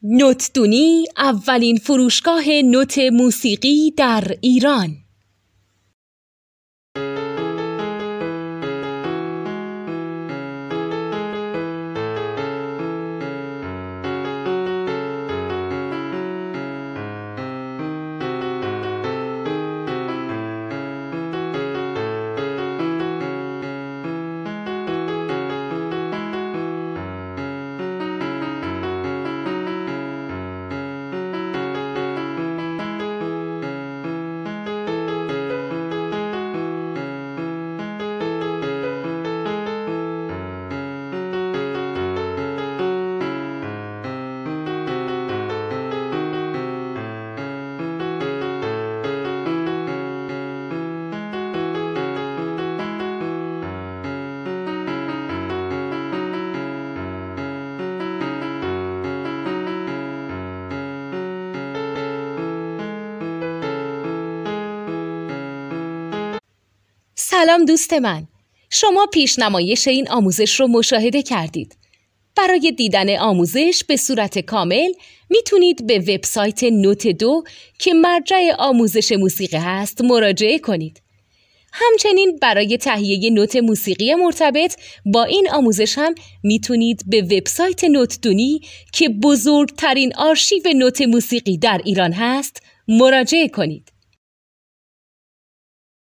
نوتدونی اولین فروشگاه نوت موسیقی در ایران. سلام دوست من، شما پیشنمایش این آموزش رو مشاهده کردید. برای دیدن آموزش به صورت کامل میتونید به وبسایت نوت 2 که مرجع آموزش موسیقی هست مراجعه کنید. همچنین برای تهیه نوت موسیقی مرتبط با این آموزش هم میتونید به وبسایت نوتدونی که بزرگترین آرشیو نوت موسیقی در ایران هست مراجعه کنید.